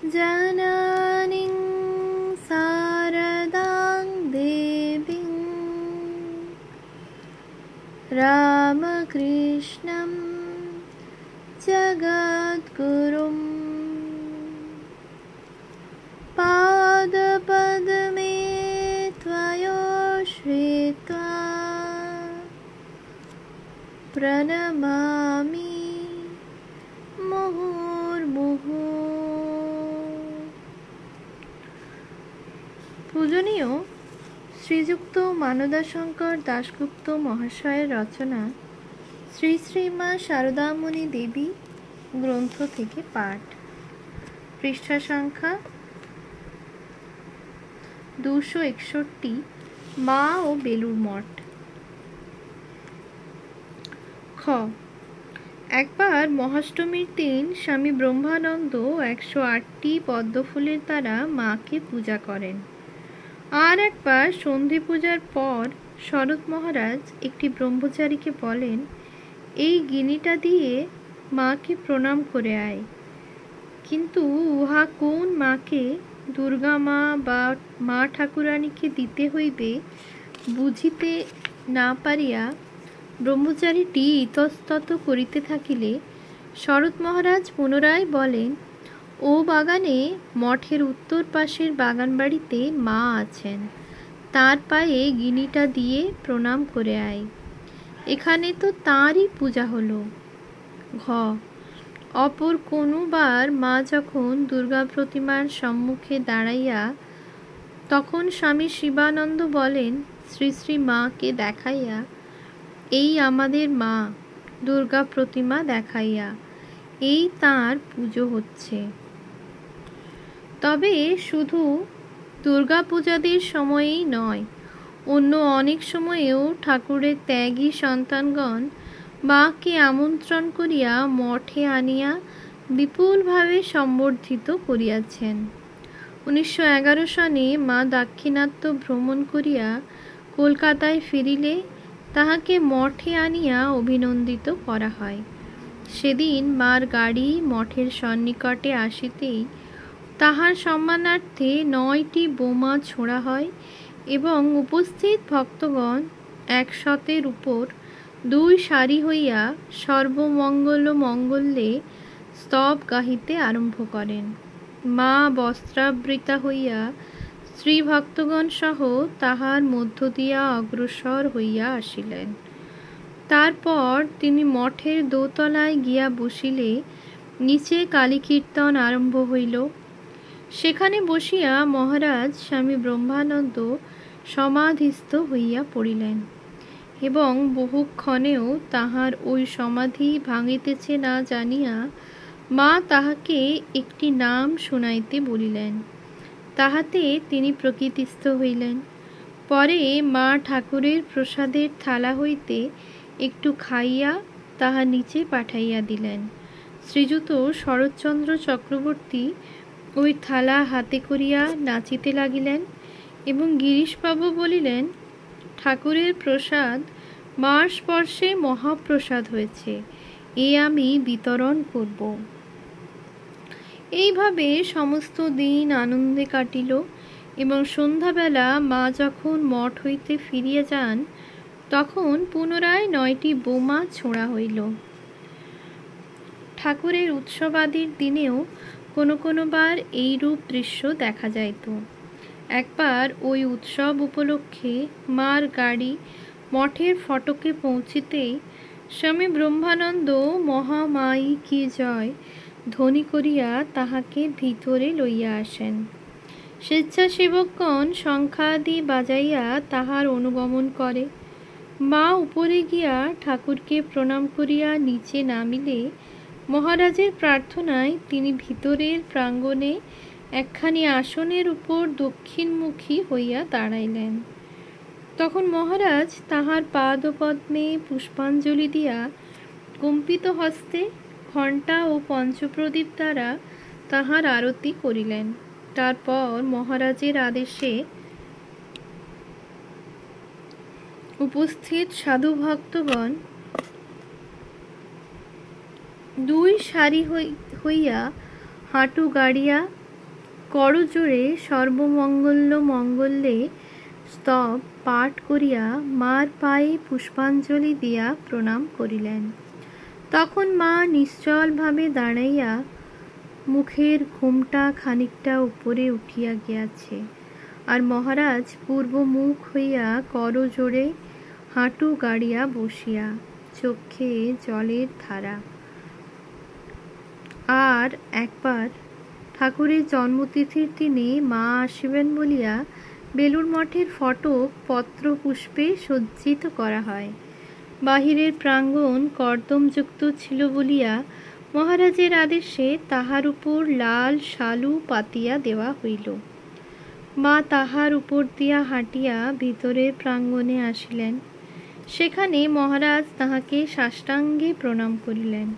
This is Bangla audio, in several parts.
जननीं शारदां देवीं रामकृष्णं जगद्गुरुं पादपद्मे त्वयोश्रित्वा प्रणमामि মুহুর্মুহু। পূজনীয় শ্রীযুক্ত মানদাশঙ্কর দাশগুপ্ত মহাশয়ের রচনা শ্রী শ্রী মা শারদামণি দেবী গ্রন্থ থেকে পাঠ। পৃষ্ঠা সংখ্যা 261। মা ও বেলুড় মঠ। খ। একবার মহাষ্টমীর দিন স্বামী ব্রহ্মানন্দ 108টি পদ্মফুলের দ্বারা মাকে পূজা করেন। আর একবার সন্ধি পূজার পর শরৎ মহারাজ একটি ব্রহ্মচারীকে বলেন, এই গিনিটা দিয়ে মাকে প্রণাম করে আয়। কিন্তু উহা কোন মাকে, দুর্গা মা বা মা ঠাকুরানীকে দিতে হইবে বুঝিতে না পারিয়া ব্রহ্মচারীটি ইতস্তত করিতে থাকিলে শরৎ মহারাজ পুনরায় বলেন, ও বাগানে মঠের উত্তর পাশের বাগান বাড়িতে মা আছেন, তার পায়ে গিনিটা দিয়ে প্রণাম করে আয়। এখানে তো তাঁরই পূজা হলো। ঘ। অপর কোনোবার মা যখন দুর্গা প্রতিমার সম্মুখে দাঁড়াইয়া, তখন স্বামী শিবানন্দ বলেন শ্রী শ্রী মাকে দেখাইয়া, এই আমাদের মা, দুর্গা প্রতিমা দেখাইয়া, এই তাঁর পুজো হচ্ছে। তবে শুধু দুর্গা পূজাদের সময়েই নয়, অন্য অনেক সময়েও ঠাকুরের ত্যাগী সন্তানগণ মাকে আমন্ত্রণ করিয়া মঠে আনিয়া বিপুলভাবে সম্বর্ধিত করিয়াছেন। 1911 সনে মা দাক্ষিণাত্য ভ্রমণ করিয়া কলকাতায় ফিরিলে তাহাকে মঠে আনিয়া অভিনন্দিত করা হয়। সেদিন মার গাড়ি মঠের সন্নিকটে আসিতেই তাহার সম্মানার্থে 9টি বোমা ছোড়া হয় এবং উপস্থিত ভক্তগণ 100-এর উপর 2 সারি হইয়া সর্বমঙ্গল মঙ্গলে স্তব গাহিতে আরম্ভ করেন। মা বস্ত্রাবৃতা হইয়া স্ত্রী ভক্তগণ সহ তাহার মধ্য দিয়া অগ্রসর হইয়া আসিলেন। তারপর তিনি মঠের দোতলায় গিয়া বসিলে নিচে কালী কীর্তন আরম্ভ হইল। সেখানে বসিয়া মহারাজ স্বামী ব্রহ্মানন্দ সমাধিস্থ হইয়া পড়িলেন এবং বহুক্ষণেও তাহার ওই সমাধি ভাঙিতেছে না জানিয়া মা তাহাকে একটি নাম শুনাইতে বলিলেন। তাহাতে তিনি প্রকৃতিস্থ হইলেন। পরে মা ঠাকুরের প্রসাদের থালা হইতে একটু খাইয়া তাহা নিচে পাঠাইয়া দিলেন। শ্রীযুত শরৎচন্দ্র চক্রবর্তী ওই থালা হাতে করিয়া নাচিতে লাগিলেন এবং গিরিশবাবু বলিলেন, ঠাকুরের প্রসাদ মার স্পর্শে মহাপ্রসাদ হয়েছে, এ আমি বিতরণ করব। এইভাবে সমস্ত দিন আনন্দে কাটিল এবং সন্ধ্যাবেলা মা যখন মঠ হইতে ফিরিয়া যান, তখন পুনরায় 9টি বোমা ছোঁড়া হইল। ঠাকুরের উৎসবাদির দিনেও কোনো বার এইরূপ দৃশ্য দেখা যাইত। একবার ওই উৎসব উপলক্ষে মার গাড়ি মঠের ফটকে পৌঁছিতেই স্বামী ব্রহ্মানন্দ মহামায়ী কি জয় ধ্বনি করিয়া তাহাকে ভিতরে লইয়া আসেন। স্বেচ্ছাসেবকগণ শঙ্খাদি বাজাইয়া তাহার অনুগমন করে। মা উপরে গিয়া ঠাকুরকে প্রণাম করিয়া নিচে নামিলে মহারাজের প্রার্থনায় তিনি ভিতরের প্রাঙ্গণে একখানি আসনের উপর দক্ষিণমুখী হইয়া দাঁড়াইলেন। তখন মহারাজ তাহার পাদপদ্মে পুষ্পাঞ্জলি দিয়া কম্পিত হস্তে ঘণ্টা ও পঞ্চপ্রদীপ দ্বারা তাহার আরতি করিলেন। তারপর মহারাজের আদেশে উপস্থিত সাধু ভক্তগণ 2 সারি হইয়া হাঁটু গাড়িয়া করজোড়ে সর্বমঙ্গল্য মঙ্গলে স্তব পাঠ করিয়া মার পায়ে পুষ্পাঞ্জলি দিয়া প্রণাম করিলেন। তখন মা নিশ্চলভাবে দাঁড়াইয়া, মুখের ঘোমটা খানিকটা উপরে উঠিয়া গিয়াছে, আর মহারাজ পূর্বমুখ হইয়া করজোড়ে হাঁটু গাড়িয়া বসিয়া, চক্ষে জলের ধারা। আর একবার ঠাকুরের জন্মতিথির দিনে মা আসিবেন বলিয়া বেলুড় মঠের ফটক পত্রপুষ্পে সজ্জিত করা হয়। বাহিরের প্রাঙ্গণ কর্দমযুক্ত ছিল বলিয়া মহারাজের আদেশে তাহার উপর লাল শালু পাতিয়া দেওয়া হইল। মা তাহার উপর দিয়া হাঁটিয়া ভিতরের প্রাঙ্গণে আসিলেন। সেখানে মহারাজ তাহাকে সাষ্টাঙ্গে প্রণাম করিলেন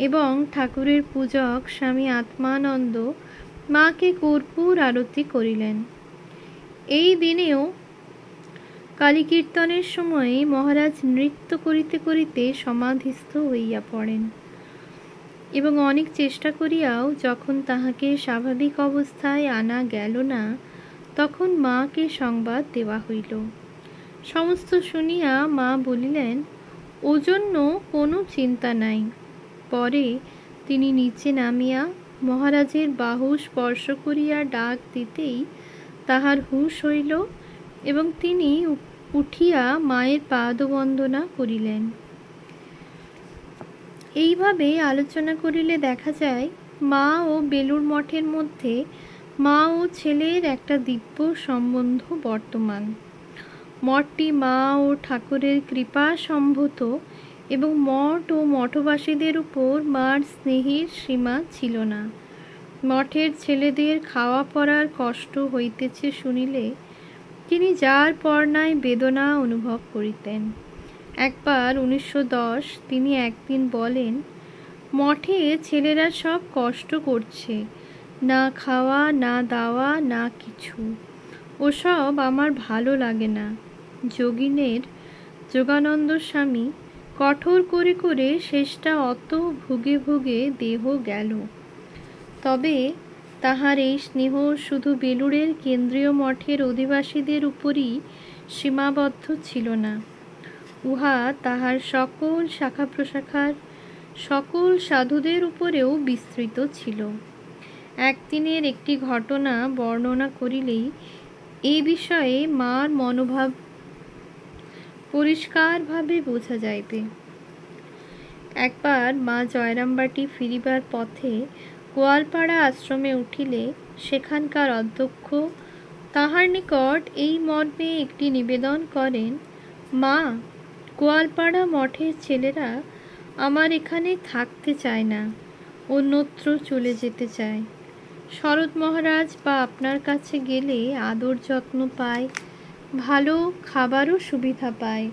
এবং ঠাকুরের পূজক স্বামী আত্মানন্দ মাকে কর্পূর আরতি করিলেন। এই দিনেও কালীকীর্তনের সময়ে মহারাজ নৃত্য করিতে করিতে সমাধিস্থ হইয়া পড়েন এবং অনেক চেষ্টা করিয়াও যখন তাহাকে স্বাভাবিক অবস্থায় আনা গেল না, তখন মাকে সংবাদ দেওয়া হইল। সমস্ত শুনিয়া মা বলিলেন, ও জন্য কোনো চিন্তা নাই। পরে তিনি নিচে নামিয়া মহারাজের বাহু স্পর্শ করিয়া ডাক দিতেই তাহার হুঁশ হইল এবং তিনি উঠিয়া মায়ের পাদবন্দনা করিলেন। এইভাবে আলোচনা করিলে দেখা যায়, মা ও বেলুড় মঠের মধ্যে মা ও ছেলের একটা দিব্য সম্বন্ধ বর্তমান। মঠটি মা ও ঠাকুরের কৃপা সম্ভূত এবং মঠ ও মঠবাসীদের উপর মার স্নেহের সীমা ছিল না। মঠের ছেলেদের খাওয়া পড়ার কষ্ট হইতেছে শুনিলে তিনি যার পর্ণায় বেদনা অনুভব করিতেন। একবার 1910 তিনি একদিন বলেন, মঠে ছেলেরা সব কষ্ট করছে, না খাওয়া না দাওয়া না কিছু, ওসব আমার ভালো লাগে না। যোগানন্দ স্বামী কঠোর করে করে শেষটা অত ভুগে ভুগে দেহ গেল। তবে তাহার এই স্নেহ শুধু বেলুড়ের কেন্দ্রীয় মঠের অধিবাসীদের উপরই সীমাবদ্ধ ছিল না, উহা তাহার সকল শাখা প্রশাখার সকল সাধুদের উপরেও বিস্তৃত ছিল। একদিনের একটি ঘটনা বর্ণনা করিলেই এই বিষয়ে মার মনোভাব পরিষ্কারভাবে বোঝা যাইবে। একবার মা জয়রামবাটি ফিরিবার পথে গোয়ালপাড়া আশ্রমে উঠিলে সেখানকার অধ্যক্ষ তাহার নিকট এই মর্মে একটি নিবেদন করেন, মা, গোয়ালপাড়া মঠের ছেলেরা আমার এখানে থাকতে চায় না, অন্যত্র চলে যেতে চায়। শরৎ মহারাজ বা আপনার কাছে গেলে আদর যত্ন পায়, ভালো খাবারও সুবিধা পায়।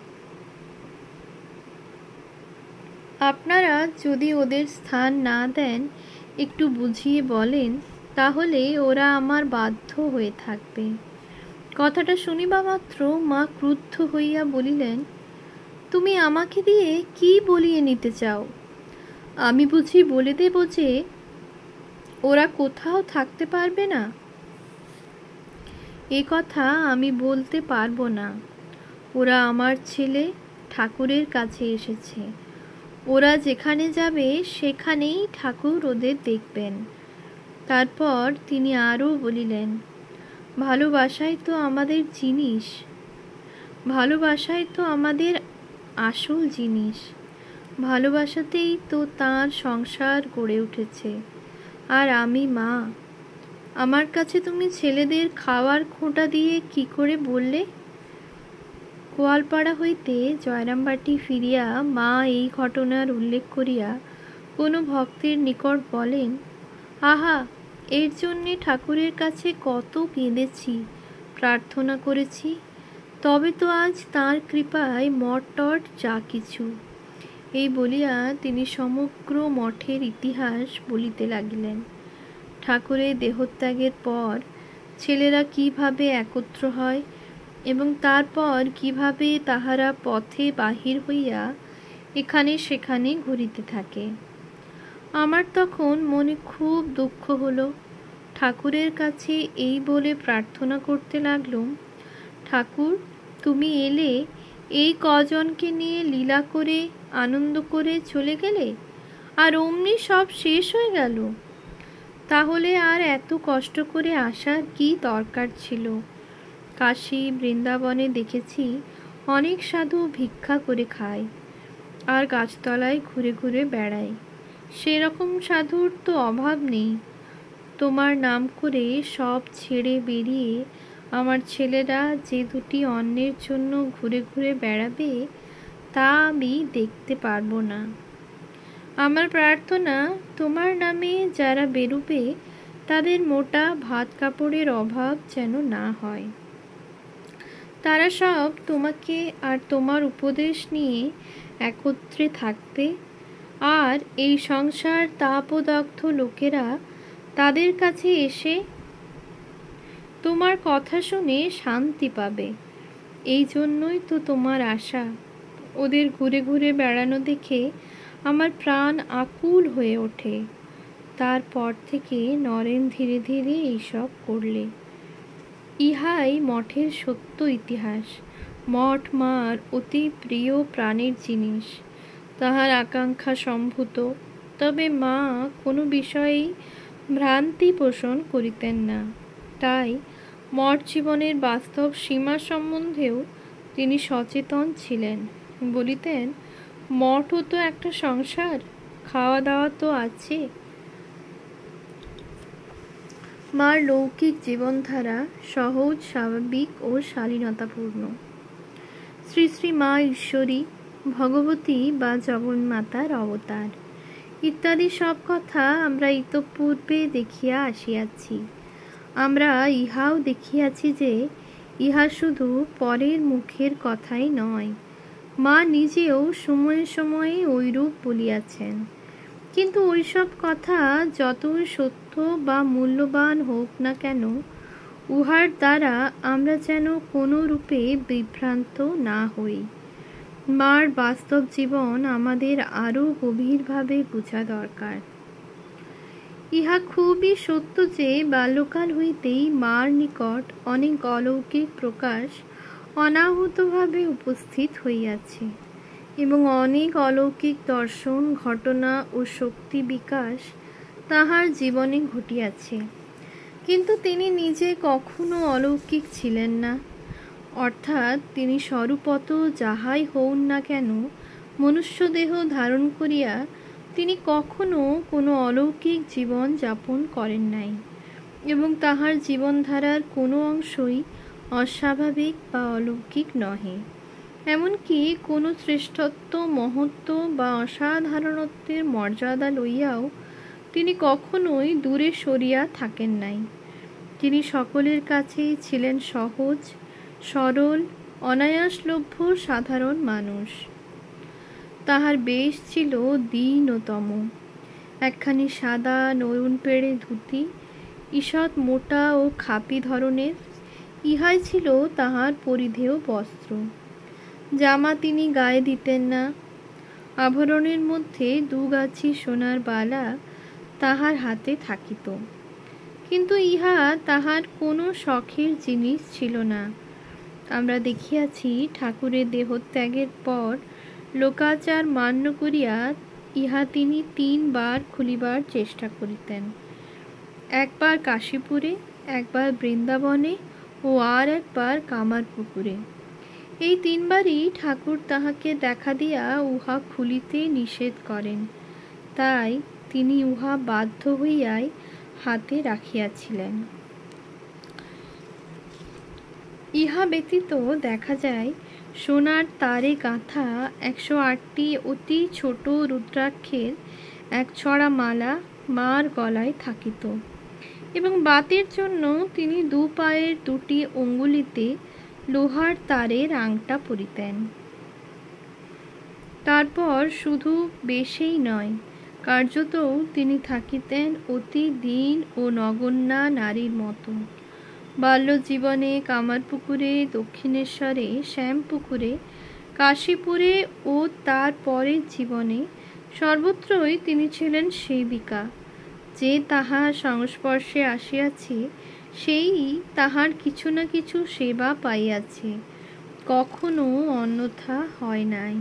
আপনারা যদি ওদের স্থান না দেন, একটু বুঝিয়ে বলেন, তাহলে ওরা আমার বাধ্য হয়ে থাকবে। কথাটা শুনিবা মাত্র মা ক্রুদ্ধ হইয়া বলিলেন, তুমি আমাকে দিয়ে কি বলিয়ে নিতে চাও? আমি বুঝি বলে দেব যে ওরা কোথাও থাকতে পারবে না? এ কথা আমি বলতে পারবো না। ওরা আমার ছেলে, ঠাকুরের কাছে এসেছে। ওরা যেখানে যাবে সেখানেই ঠাকুর ওদের দেখবেন। তারপর তিনি আরও বলিলেন, ভালোবাসাই তো আমাদের জিনিস, ভালোবাসাই তো আমাদের আসল জিনিস, ভালোবাসাতেই তো তাঁর সংসার গড়ে উঠেছে। আর আমি মা, আমার কাছে তুমি ছেলেদের খাওয়ার খোঁটা দিয়ে কি করে বললে? গোয়ালপাড়া হইতে জয়রামবাটি ফিরিয়া মা এই ঘটনার উল্লেখ করিয়া কোনো ভক্তের নিকট বলেন, আহা, এর জন্যে ঠাকুরের কাছে কত কেঁদেছি, প্রার্থনা করেছি, তবে তো আজ তাঁর কৃপায় মঠ টট যা কিছু। এই বলিয়া তিনি সমগ্র মঠের ইতিহাস বলিতে লাগিলেন। ঠাকুরের দেহত্যাগের পর ছেলেরা কিভাবে একত্র হয় এবং তারপর কিভাবে তাহারা পথে বাহির হইয়া এখানে সেখানে ঘুরিতে থাকে। আমার তখন মনে খুব দুঃখ হলো। ঠাকুরের কাছে এই বলে প্রার্থনা করতে লাগলুম, ঠাকুর, তুমি এলে, এই কজনকে নিয়ে লীলা করে আনন্দ করে চলে গেলে, আর অমনি সব শেষ হয়ে গেল। তাহলে আর এত কষ্ট করে আসার কি দরকার ছিল? কাশী বৃন্দাবনে দেখেছি অনেক সাধু ভিক্ষা করে খায় আর গাছতলায় ঘুরে ঘুরে বেড়ায়। সেরকম সাধুর তো অভাব নেই। তোমার নাম করে সব ছেড়ে বেরিয়ে আমার ছেলেরা যে দুটি অন্যের জন্য ঘুরে ঘুরে বেড়াবে, তা আমি দেখতে পারবো না। আমার প্রার্থনা, তোমার নামে যারা বেরুবে তাদের মোটা ভাত কাপড়ের অভাব যেন না হয়। তারা সব তোমাকে আর তোমার উপদেশ নিয়ে একত্রে থাকবে, আর এই সংসার তাপদগ্ধ লোকেরা তাদের কাছে এসে তোমার কথা শুনে শান্তি পাবে। এই জন্যই তো তোমার আশা। ওদের ঘুরে ঘুরে বেড়ানো দেখে আমার প্রাণ আকুল হয়ে ওঠে। তারপর থেকে নরেন ধীরে ধীরে এইসব করলে। ইহাই মঠের সত্য ইতিহাস। মঠ মার অতি প্রিয় প্রাণের জিনিস, তাহার আকাঙ্ক্ষা সম্ভূত। তবে মা কোনো বিষয়েই ভ্রান্তি পোষণ করিতেন না। তাই মঠ জীবনের বাস্তব সীমা সম্বন্ধেও তিনি সচেতন ছিলেন। বলিতেন, মঠও তো একটা সংসার, খাওয়া দাওয়া তো আছে। মার লৌকিক জীবনধারা সহজ, স্বাভাবিক ও শালীনতাপূর্ণ। শ্রী শ্রী মা ঈশ্বরী, ভগবতী বা জগন্মাতার অবতার ইত্যাদি সব কথা আমরা ইতঃপূর্বে দেখিয়া আসিয়াছি। আমরা ইহাও দেখিয়াছি যে ইহা শুধু পরের মুখের কথাই নয়, মা নিজেও সময়ে সময়ে ঐরূপ বলিয়াছেন। কিন্তু ওইসব কথা যতই সত্য বা মূল্যবান হোক না কেন, উহার দ্বারা আমরা যেন কোনো রূপে বিভ্রান্ত না হই। মার বাস্তব জীবন আমাদের আরও গভীরভাবে বোঝা দরকার। ইহা খুবই সত্য যে বাল্যকাল হইতেই মার নিকট অনেক অলৌকিক প্রকাশ অনাহূতভাবে উপস্থিত হইয়াছে এবং অনেক অলৌকিক দর্শন, ঘটনা ও শক্তি বিকাশ তাহার জীবনে ঘটিয়াছে। কিন্তু তিনি নিজে কখনো অলৌকিক ছিলেন না। অর্থাৎ তিনি স্বরূপত যাহাই হউন না কেন, মনুষ্যদেহ ধারণ করিয়া তিনি কখনো কোনো অলৌকিক জীবন যাপন করেন নাই এবং তাহার জীবনধারার কোনো অংশই অস্বাভাবিক বা অলৌকিক নহে। এমনকি কোনো শ্রেষ্ঠত্ব, মহত্ব বা অসাধারণত্বের মর্যাদা লইয়াও তিনি কখনোই দূরে সরিয়া থাকেন নাই। তিনি সকলের কাছেই ছিলেন সহজ, সরল, অনায়াসলভ্য সাধারণ মানুষ। তাহার বেশ ছিল দীনতম। একখানি সাদা নয়ন পেড়ে ধুতি, ঈষৎ মোটা ও খাপি ধরনের, ইহাই ছিল তাহার পরিধেয় বস্ত্র। জামা তিনি গায়ে দিতেন না। আভরণের মধ্যে দুগাছি সোনার বালা তাহার হাতে থাকিত, কিন্তু ইহা তাহার কোনো শখের জিনিস ছিল না। আমরা দেখিয়াছি ঠাকুরের দেহত্যাগের পর লোকাচার মান্য করিয়া ইহা তিনি 3 বার খুলিবার চেষ্টা করিতেন। একবার কাশীপুরে, একবার বৃন্দাবনে ও আর একবার কামারপুকুরে। এই 3 বারই ঠাকুর তাহাকে দেখা দিয়া উহা খুলিতে নিষেধ করেন। তাই তিনি উহা বাধ্য হইয়াই হাতে রাখিয়াছিলেন। ইহা ব্যতীত দেখা যায় সোনার তারে গাঁথা 108টি অতি ছোট রুদ্রাক্ষের এক ছড়া মালা মার গলায় থাকিত এবং বাতের জন্য তিনি 2 পায়ের 2টি অঙ্গুলিতে লোহার তারের আংটা পরিতেন। তারপর শুধু বেশেই নয়, কার্যতও তিনি থাকিতেন অতি দীন ও নগণ্যা নারীর মতো। বাল্যজীবনে কামারপুকুরে, দক্ষিণেশ্বরে, শ্যামপুকুরে, কাশীপুরে ও তার পরের জীবনে সর্বত্রই তিনি ছিলেন সেবিকা। যে তাহার সংস্পর্শে আসিয়াছে সেই তাহার কিছু না কিছু সেবা পাইয়াছে, কখনো অন্যথা হয় নাই।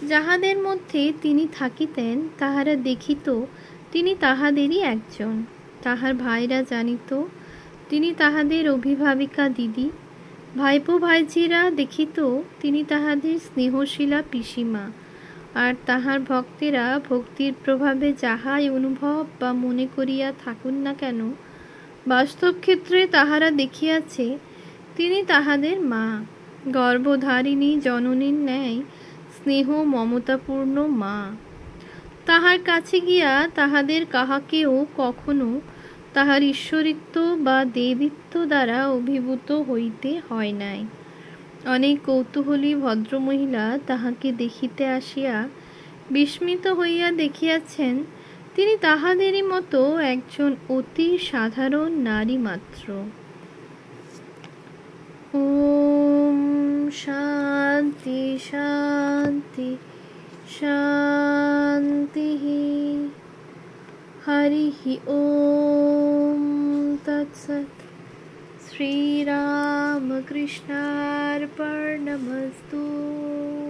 যাহাদের মধ্যে তিনি থাকিতেন তাহারা দেখিত তিনি তাহাদেরই একজন। তাহার ভাইরা জানিত তিনি তাহাদের অভিভাবিকা দিদি। ভাইপো ভাইঝিরা দেখিত তিনি তাহাদের স্নেহশীলা পিসিমা। আর তাহার ভক্তেরা ভক্তির প্রভাবে যাহাই অনুভব বা মনে করিয়া থাকুন না কেন, বাস্তব ক্ষেত্রে তাহারা দেখিয়াছে তিনি তাহাদের মা, গর্ভধারিণী জননীর ন্যায় স্নেহ মমতাপূর্ণ মা। তাহার কাছে গিয়া তাহাদের কাহাকেও কখনো তাহার ঈশ্বরিত্ব বা দেবিত্ব দ্বারা অভিভূত হইতে হয় নাই। অনেক কৌতূহলী ভদ্রমহিলা তাহাকে দেখিতে আসিয়া বিস্মিত হইয়া দেখিয়াছেন তিনি তাহাদেরই মতো একজন অতি সাধারণ নারী মাত্র। ওম শান্তি শান্তি শান্তি। হরি ওম তৎসৎ। শ্রীরামকৃষ্ণার্পণমস্তু।